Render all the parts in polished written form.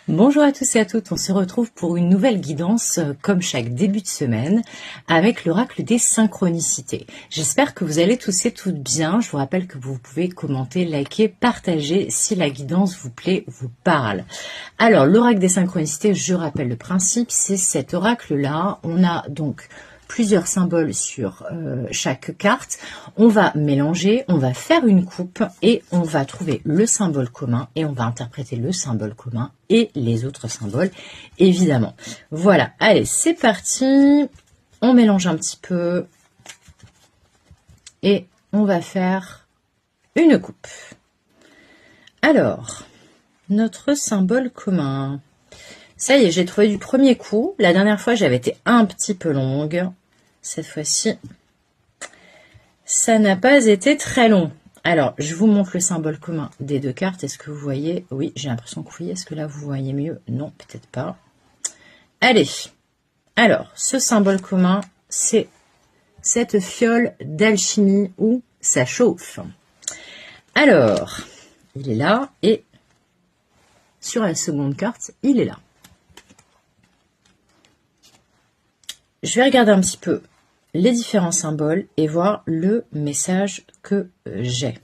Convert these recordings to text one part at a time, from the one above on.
Bonjour à tous et à toutes, on se retrouve pour une nouvelle guidance comme chaque début de semaine avec l'oracle des synchronicités. J'espère que vous allez tous et toutes bien. Je vous rappelle que vous pouvez commenter, liker, partager si la guidance vous plaît, vous parle. Alors l'oracle des synchronicités, je rappelle le principe, c'est cet oracle-là. On a donc plusieurs symboles sur chaque carte. On va mélanger, on va faire une coupe et on va trouver le symbole commun et on va interpréter le symbole commun et les autres symboles, évidemment. Voilà, allez, c'est parti. On mélange un petit peu et on va faire une coupe. Alors, notre symbole commun. Ça y est, j'ai trouvé du premier coup. La dernière fois, j'avais été un petit peu longue. Cette fois-ci, ça n'a pas été très long. Alors, je vous montre le symbole commun des deux cartes. Est-ce que vous voyez? Oui, j'ai l'impression que oui. Est-ce que là, vous voyez mieux? Non, peut-être pas. Allez. Alors, ce symbole commun, c'est cette fiole d'alchimie où ça chauffe. Alors, il est là et sur la seconde carte, il est là. Je vais regarder un petit peu les différents symboles et voir le message que j'ai.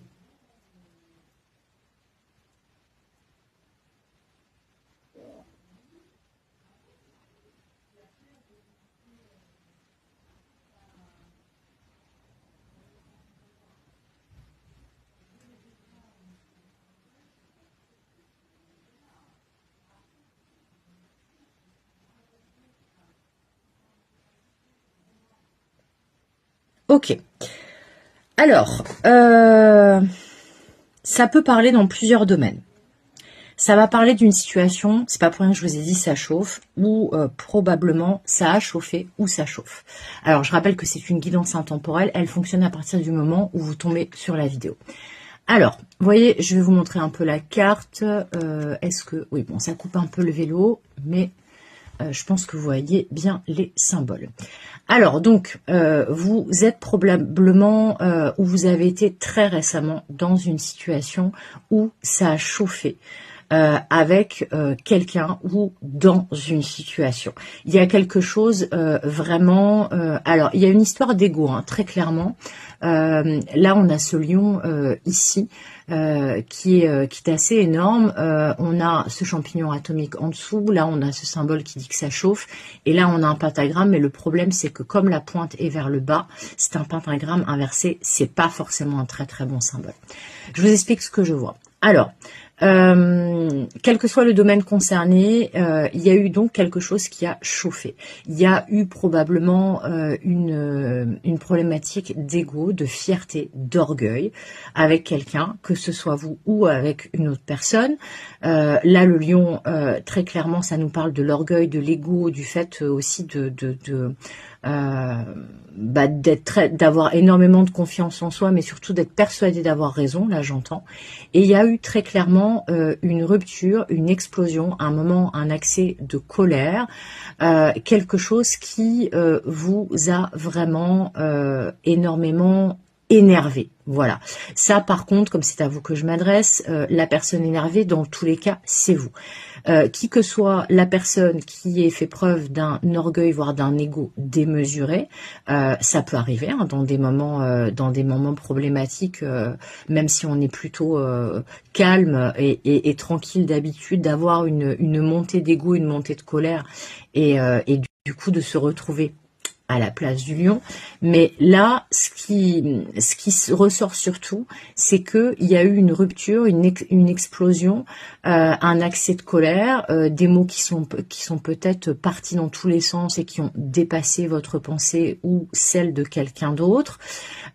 Ok. Alors, ça peut parler dans plusieurs domaines. Ça va parler d'une situation, c'est pas pour rien que je vous ai dit ça chauffe, ou probablement ça a chauffé ou ça chauffe. Alors, je rappelle que c'est une guidance intemporelle, elle fonctionne à partir du moment où vous tombez sur la vidéo. Alors, vous voyez, je vais vous montrer un peu la carte. Est-ce que... Oui, bon, ça coupe un peu le vélo, mais je pense que vous voyez bien les symboles. Alors, donc, vous êtes probablement, ou vous avez été très récemment dans une situation où ça a chauffé. Avec quelqu'un ou dans une situation. Il y a quelque chose vraiment... alors, il y a une histoire d'ego, hein, très clairement. Là, on a ce lion ici qui est assez énorme. On a ce champignon atomique en dessous. Là, on a ce symbole qui dit que ça chauffe. Et là, on a un pentagramme. Mais le problème, c'est que comme la pointe est vers le bas, c'est un pentagramme inversé. C'est pas forcément un très très bon symbole. Je vous explique ce que je vois. Alors, quel que soit le domaine concerné, il y a eu donc quelque chose qui a chauffé. Il y a eu probablement une problématique d'ego, de fierté, d'orgueil avec quelqu'un, que ce soit vous ou avec une autre personne. Là, le lion, très clairement, ça nous parle de l'orgueil, de l'ego, du fait aussi d'avoir énormément de confiance en soi, mais surtout d'être persuadé d'avoir raison, là j'entends. Et il y a eu très clairement une rupture, une explosion, un moment, un accès de colère, quelque chose qui vous a vraiment énormément énervé. Voilà. Ça, par contre, comme c'est à vous que je m'adresse, la personne énervée, dans tous les cas, c'est vous. Qui que soit la personne qui ait fait preuve d'un orgueil, voire d'un ego démesuré, ça peut arriver hein, dans des moments problématiques, même si on est plutôt calme et tranquille d'habitude, d'avoir une montée d'ego, une montée de colère, et du coup de se retrouver à la place du lion. Mais là, ce qui ressort surtout, c'est qu'il y a eu une rupture, une explosion, un accès de colère, des mots qui sont peut-être partis dans tous les sens et qui ont dépassé votre pensée ou celle de quelqu'un d'autre.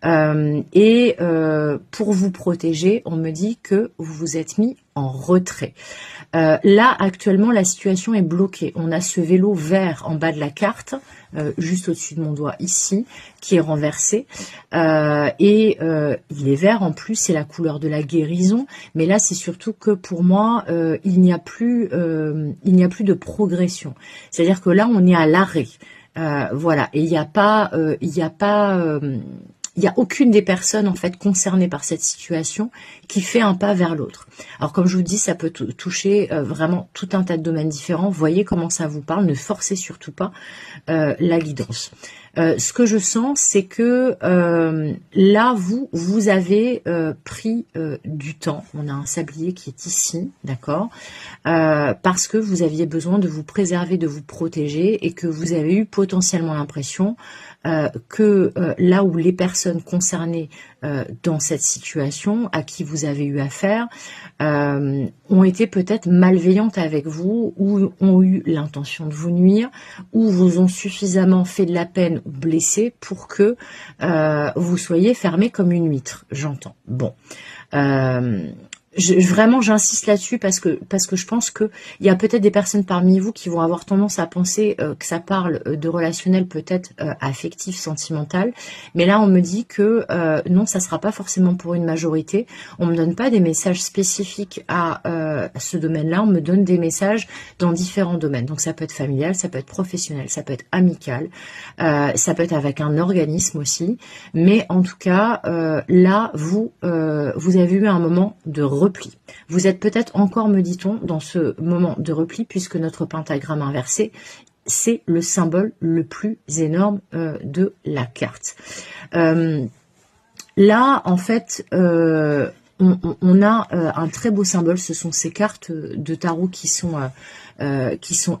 Pour vous protéger, on me dit que vous vous êtes mis en retrait. Là, actuellement, la situation est bloquée. On a ce vélo vert en bas de la carte, juste au-dessus de mon doigt ici, qui est renversé. Il est vert en plus, c'est la couleur de la guérison. Mais là, c'est surtout que pour moi, il n'y a plus de progression. C'est-à-dire que là, on est à l'arrêt. Voilà. Et il n'y a pas il n'y a aucune des personnes en fait concernées par cette situation qui fait un pas vers l'autre. Alors comme je vous dis, ça peut toucher vraiment tout un tas de domaines différents. Voyez comment ça vous parle, ne forcez surtout pas la guidance. Ce que je sens, c'est que là, vous avez pris du temps. On a un sablier qui est ici, d'accord, parce que vous aviez besoin de vous préserver, de vous protéger, et que vous avez eu potentiellement l'impression que là où les personnes concernées dans cette situation, à qui vous avez eu affaire, ont été peut-être malveillantes avec vous, ou ont eu l'intention de vous nuire, ou vous ont suffisamment fait de la peine ou blessé pour que vous soyez fermé comme une huître, j'entends. Bon. Vraiment, j'insiste là-dessus parce que je pense que il y a peut-être des personnes parmi vous qui vont avoir tendance à penser que ça parle de relationnel peut-être affectif, sentimental. Mais là, on me dit que non, ça sera pas forcément pour une majorité. On me donne pas des messages spécifiques à ce domaine-là. On me donne des messages dans différents domaines. Donc ça peut être familial, ça peut être professionnel, ça peut être amical, ça peut être avec un organisme aussi. Mais en tout cas, là, vous avez eu un moment de repli. Vous êtes peut-être encore, me dit-on, dans ce moment de repli, puisque notre pentagramme inversé, c'est le symbole le plus énorme de la carte. Là, en fait, on a un très beau symbole. Ce sont ces cartes de tarot qui sont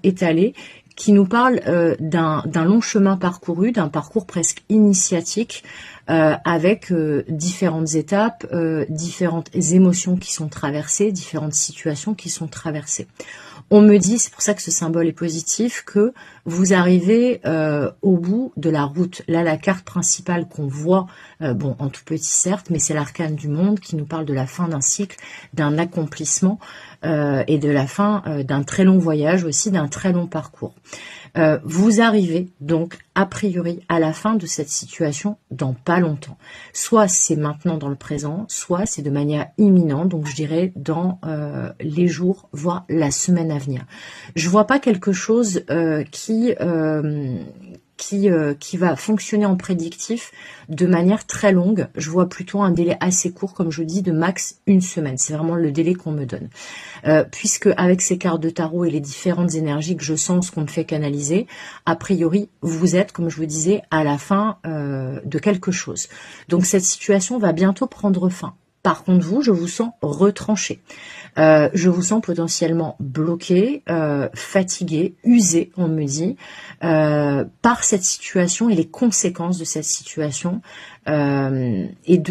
étalées, qui nous parlent d'un long chemin parcouru, d'un parcours presque initiatique, avec différentes étapes, différentes émotions qui sont traversées, différentes situations qui sont traversées. On me dit, c'est pour ça que ce symbole est positif, que vous arrivez au bout de la route. Là, la carte principale qu'on voit, bon, en tout petit certes, mais c'est l'arcane du monde qui nous parle de la fin d'un cycle, d'un accomplissement et de la fin d'un très long voyage, aussi d'un très long parcours. Vous arrivez donc a priori à la fin de cette situation dans pas longtemps. Soit c'est maintenant dans le présent, soit c'est de manière imminente, donc je dirais dans les jours, voire la semaine à venir. Je vois pas quelque chose qui va fonctionner en prédictif de manière très longue. Je vois plutôt un délai assez court, comme je dis, de max une semaine. C'est vraiment le délai qu'on me donne. Puisque avec ces cartes de tarot et les différentes énergies que je sens, ce qu'on me fait canaliser, a priori, vous êtes, comme je vous disais, à la fin de quelque chose. Donc cette situation va bientôt prendre fin. Par contre, vous, je vous sens retranché. Je vous sens potentiellement bloqué, fatigué, usé, on me dit, par cette situation et les conséquences de cette situation, et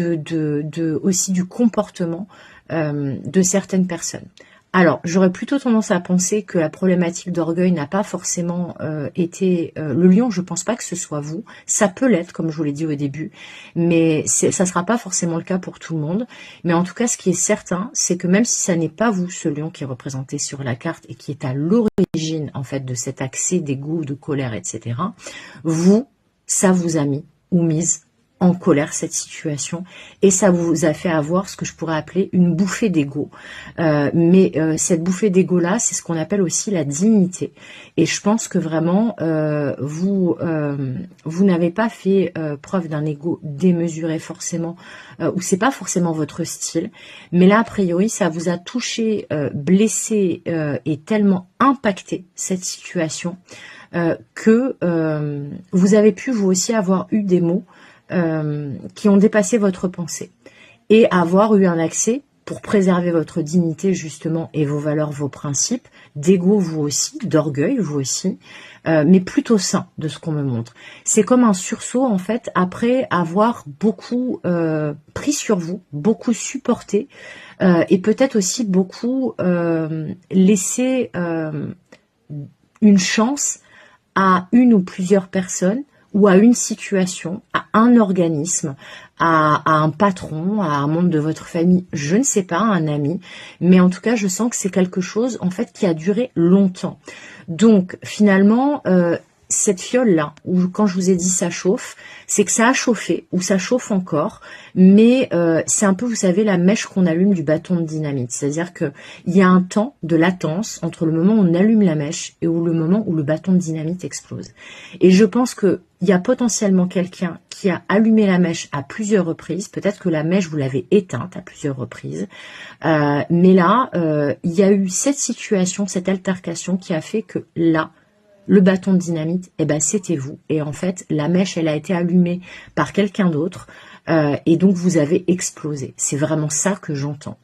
aussi du comportement de certaines personnes. Alors, j'aurais plutôt tendance à penser que la problématique d'orgueil n'a pas forcément été le lion. Je pense pas que ce soit vous. Ça peut l'être, comme je vous l'ai dit au début, mais ça sera pas forcément le cas pour tout le monde. Mais en tout cas, ce qui est certain, c'est que même si ça n'est pas vous, ce lion qui est représenté sur la carte et qui est à l'origine en fait de cet accès d'ego, de colère, etc., vous, ça vous a mis ou mise en colère cette situation, et ça vous a fait avoir ce que je pourrais appeler une bouffée d'ego. Mais cette bouffée d'ego là, c'est ce qu'on appelle aussi la dignité. Et je pense que vraiment vous n'avez pas fait preuve d'un ego démesuré forcément, ou c'est pas forcément votre style. Mais là a priori ça vous a touché, blessé et tellement impacté cette situation que vous avez pu vous aussi avoir eu des mots qui ont dépassé votre pensée et avoir eu un accès pour préserver votre dignité justement et vos valeurs, vos principes, d'ego vous aussi, d'orgueil vous aussi, mais plutôt sain de ce qu'on me montre. C'est comme un sursaut en fait après avoir beaucoup pris sur vous, beaucoup supporté et peut-être aussi beaucoup laissé une chance à une ou plusieurs personnes ou à une situation, à un organisme, à un patron, à un membre de votre famille, je ne sais pas, un ami, mais en tout cas, je sens que c'est quelque chose, en fait, qui a duré longtemps. Donc, finalement, cette fiole-là, où quand je vous ai dit ça chauffe, c'est que ça a chauffé, ou ça chauffe encore, mais c'est un peu, vous savez, la mèche qu'on allume du bâton de dynamite. C'est-à-dire qu'il y a un temps de latence entre le moment où on allume la mèche et le moment où le bâton de dynamite explose. Et je pense qu'il y a potentiellement quelqu'un qui a allumé la mèche à plusieurs reprises. Peut-être que la mèche, vous l'avez éteinte à plusieurs reprises. Mais là, il y a eu cette situation, cette altercation qui a fait que là, le bâton de dynamite, eh ben, c'était vous. Et en fait, la mèche, elle a été allumée par quelqu'un d'autre. Et donc, vous avez explosé. C'est vraiment ça que j'entends.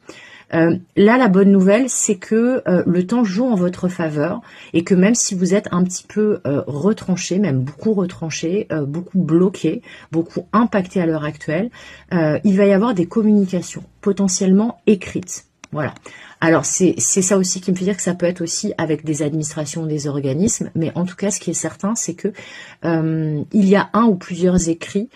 Là, la bonne nouvelle, c'est que le temps joue en votre faveur et que même si vous êtes un petit peu retranché, même beaucoup retranché, beaucoup bloqué, beaucoup impacté à l'heure actuelle, il va y avoir des communications potentiellement écrites. Voilà. Alors, c'est ça aussi qui me fait dire que ça peut être aussi avec des administrations, des organismes, mais en tout cas, ce qui est certain, c'est que il y a un ou plusieurs écrits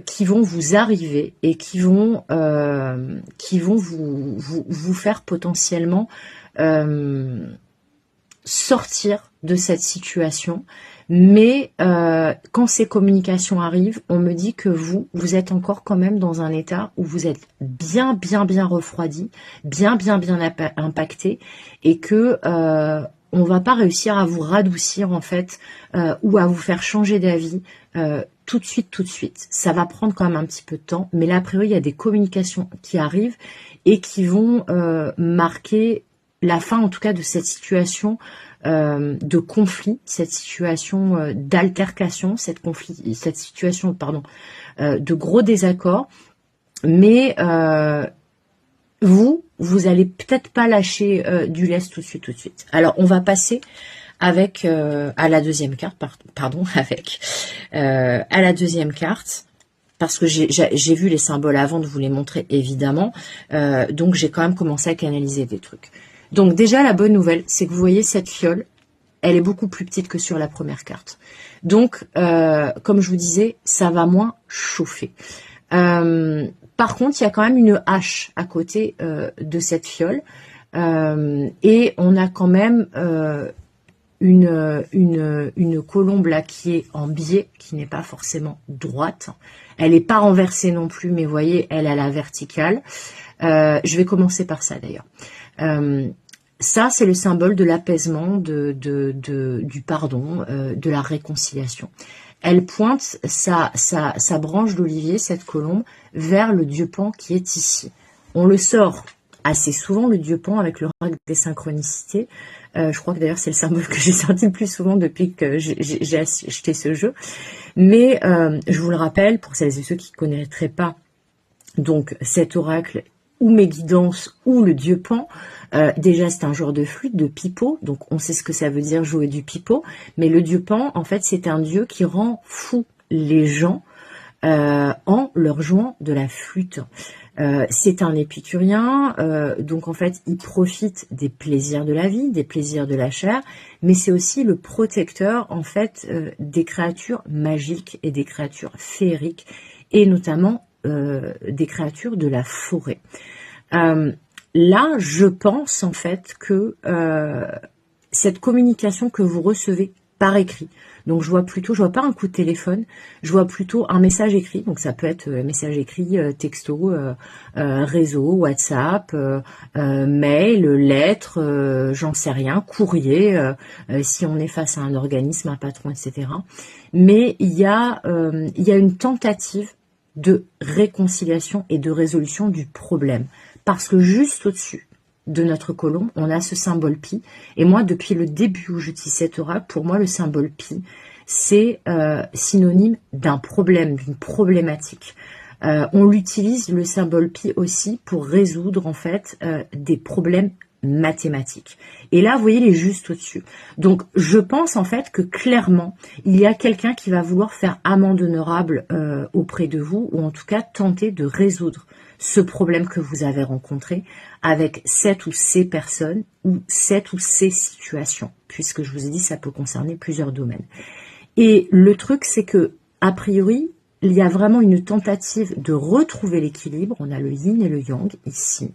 qui vont vous arriver et qui vont vous faire potentiellement sortir de cette situation. Mais quand ces communications arrivent, on me dit que vous êtes encore quand même dans un état où vous êtes bien refroidi, bien impacté, et que on va pas réussir à vous radoucir en fait, ou à vous faire changer d'avis tout de suite. Ça va prendre quand même un petit peu de temps, mais là, a priori, il y a des communications qui arrivent et qui vont marquer la fin, en tout cas, de cette situation de conflit, cette situation d'altercation, cette situation, de gros désaccords. Mais vous allez peut-être pas lâcher du lest tout de suite. Alors, on va passer avec à la deuxième carte, à la deuxième carte, parce que j'ai vu les symboles avant de vous les montrer, évidemment, donc j'ai quand même commencé à canaliser des trucs. Donc déjà, la bonne nouvelle, c'est que vous voyez cette fiole, elle est beaucoup plus petite que sur la première carte. Donc, comme je vous disais, ça va moins chauffer. Par contre, il y a quand même une hache à côté de cette fiole, et on a quand même une colombe là qui est en biais, qui n'est pas forcément droite. Elle n'est pas renversée non plus, mais vous voyez, elle a la verticale. Je vais commencer par ça d'ailleurs. Ça, c'est le symbole de l'apaisement, du pardon, de la réconciliation. Elle pointe sa branche d'olivier, cette colombe, vers le dieu Pan qui est ici. On le sort assez souvent, le dieu Pan, avec le règle des synchronicités. Je crois que d'ailleurs, c'est le symbole que j'ai sorti le plus souvent depuis que j'ai acheté ce jeu. Mais je vous le rappelle, pour celles et ceux qui ne connaîtraient pas donc cet oracle, ou mes guidances, ou le dieu Pan. Déjà, c'est un genre de flûte, de pipeau, donc on sait ce que ça veut dire jouer du pipeau, mais le dieu Pan, en fait, c'est un dieu qui rend fou les gens en leur jouant de la flûte. C'est un épicurien, donc en fait, il profite des plaisirs de la vie, des plaisirs de la chair, mais c'est aussi le protecteur, en fait, des créatures magiques et des créatures féeriques, et notamment des créatures de la forêt. Là, je pense en fait que cette communication que vous recevez par écrit, donc je vois pas un coup de téléphone, je vois plutôt un message écrit, donc ça peut être message écrit, texto, réseau, WhatsApp, mail, lettre, j'en sais rien, courrier, si on est face à un organisme, un patron, etc. Mais il y a une tentative de réconciliation et de résolution du problème. Parce que juste au-dessus de notre colombe, on a ce symbole pi. Et moi, depuis le début où j'utilise cet oracle, pour moi, le symbole pi, c'est synonyme d'un problème, d'une problématique. On l'utilise, le symbole pi, aussi pour résoudre, en fait, des problèmes mathématiques. Et là, vous voyez, il est juste au-dessus. Donc, je pense, en fait, que clairement, il y a quelqu'un qui va vouloir faire amende honorable auprès de vous, ou en tout cas, tenter de résoudre ce problème que vous avez rencontré avec cette ou ces personnes ou cette ou ces situations, puisque je vous ai dit ça peut concerner plusieurs domaines. Et le truc, c'est que, a priori, il y a vraiment une tentative de retrouver l'équilibre. On a le yin et le yang ici.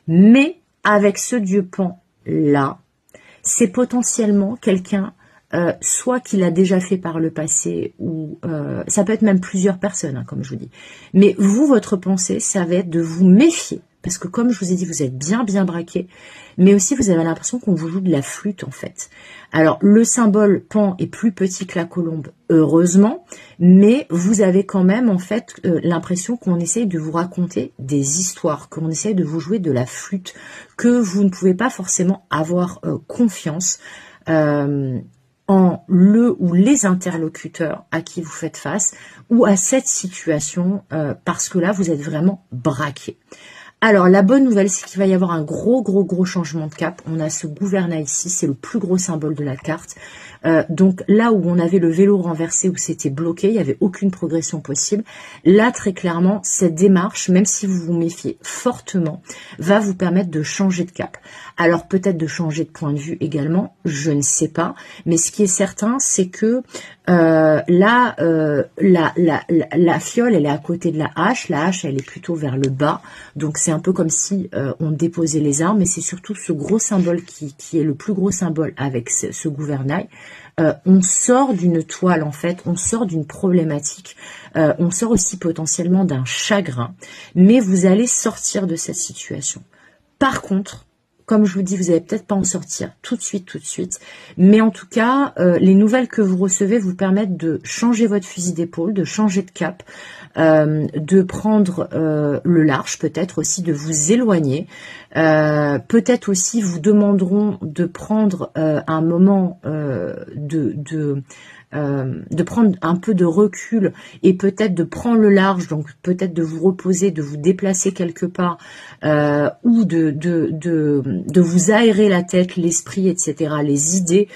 Mais avec ce dieu Pan là, c'est potentiellement quelqu'un, soit qu'il a déjà fait par le passé, ou ça peut être même plusieurs personnes, hein, comme je vous dis. Mais vous, votre pensée, ça va être de vous méfier, parce que comme je vous ai dit, vous êtes bien braqué, mais aussi vous avez l'impression qu'on vous joue de la flûte en fait. Alors le symbole Pan est plus petit que la colombe, heureusement, mais vous avez quand même en fait l'impression qu'on essaye de vous raconter des histoires, qu'on essaye de vous jouer de la flûte, que vous ne pouvez pas forcément avoir confiance en le ou les interlocuteurs à qui vous faites face ou à cette situation parce que là vous êtes vraiment braqué. Alors la bonne nouvelle, c'est qu'il va y avoir un gros changement de cap. On a ce gouvernail ici, c'est le plus gros symbole de la carte. Donc là où on avait le vélo renversé, où c'était bloqué, il n'y avait aucune progression possible. Là, très clairement, cette démarche, même si vous vous méfiez fortement, va vous permettre de changer de cap. Alors peut-être de changer de point de vue également, je ne sais pas. Mais ce qui est certain, c'est que là, la fiole, elle est à côté de la hache. La hache, elle est plutôt vers le bas. Donc c'est un peu comme si on déposait les armes. Mais c'est surtout ce gros symbole qui est le plus gros symbole avec ce gouvernail. On sort d'une toile en fait, on sort d'une problématique, on sort aussi potentiellement d'un chagrin, mais vous allez sortir de cette situation. Par contre, comme je vous dis, vous n'allez peut-être pas en sortir tout de suite, mais en tout cas, les nouvelles que vous recevez vous permettent de changer votre fusil d'épaule, de changer de cap, de prendre le large, peut-être aussi de vous éloigner, peut-être aussi vous demanderont de prendre un moment de prendre un peu de recul et peut-être de prendre le large, donc peut-être de vous reposer, de vous déplacer quelque part ou de vous aérer la tête, l'esprit, etc., les idées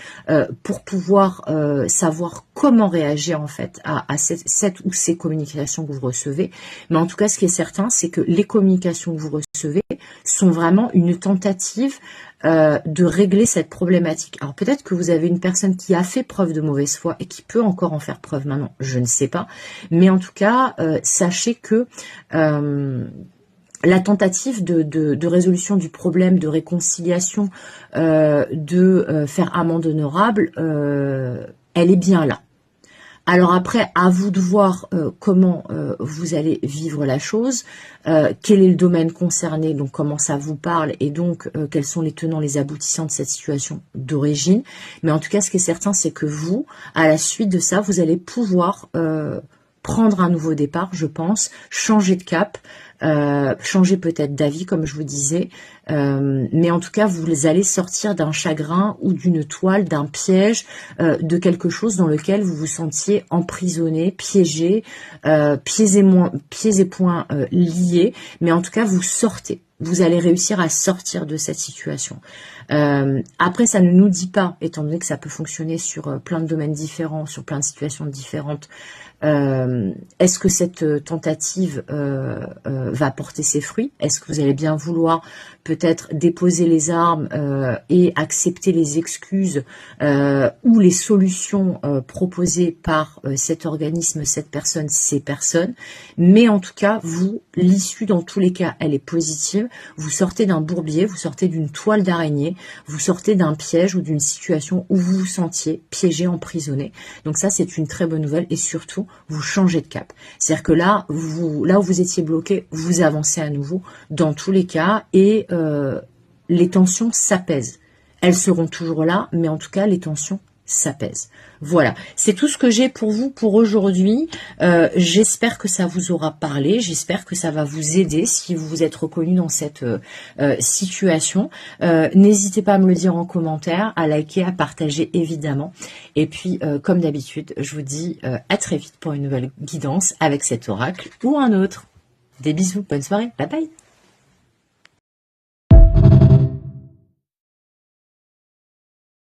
pour pouvoir savoir comment réagir en fait à cette ou ces communications que vous recevez. Mais en tout cas, ce qui est certain, c'est que les communications que vous recevez sont vraiment une tentative de régler cette problématique. Alors peut-être que vous avez une personne qui a fait preuve de mauvaise foi et qui peut encore en faire preuve maintenant, je ne sais pas. Mais en tout cas, sachez que la tentative de résolution du problème, de réconciliation, de faire amende honorable, elle est bien là. Alors après, à vous de voir comment vous allez vivre la chose, quel est le domaine concerné, donc comment ça vous parle, et donc quels sont les tenants, les aboutissants de cette situation d'origine. Mais en tout cas, ce qui est certain, c'est que vous, à la suite de ça, vous allez pouvoir prendre un nouveau départ, je pense, changer de cap, changer peut-être d'avis, comme je vous disais, mais en tout cas, vous allez sortir d'un chagrin ou d'une toile, d'un piège, de quelque chose dans lequel vous vous sentiez emprisonné, piégé, pieds et poings liés, mais en tout cas, vous sortez. Vous allez réussir à sortir de cette situation. Après, ça ne nous dit pas, étant donné que ça peut fonctionner sur plein de domaines différents, sur plein de situations différentes, est-ce que cette tentative va porter ses fruits? Est-ce que vous allez bien vouloir peut-être déposer les armes et accepter les excuses ou les solutions proposées par cet organisme, cette personne, ces personnes? Mais en tout cas, vous, l'issue dans tous les cas, elle est positive. Vous sortez d'un bourbier, vous sortez d'une toile d'araignée, vous sortez d'un piège ou d'une situation où vous vous sentiez piégé, emprisonné. Donc ça, c'est une très bonne nouvelle et surtout, vous changez de cap. C'est-à-dire que là où vous étiez bloqué, vous avancez à nouveau dans tous les cas et les tensions s'apaisent. Elles seront toujours là, mais en tout cas, les tensions s'apaisent. Voilà, c'est tout ce que j'ai pour vous pour aujourd'hui. J'espère que ça vous aura parlé, j'espère que ça va vous aider si vous vous êtes reconnu dans cette situation. N'hésitez pas à me le dire en commentaire, à liker, à partager évidemment. Et puis, comme d'habitude, je vous dis à très vite pour une nouvelle guidance avec cet oracle ou un autre. Des bisous, bonne soirée, bye bye.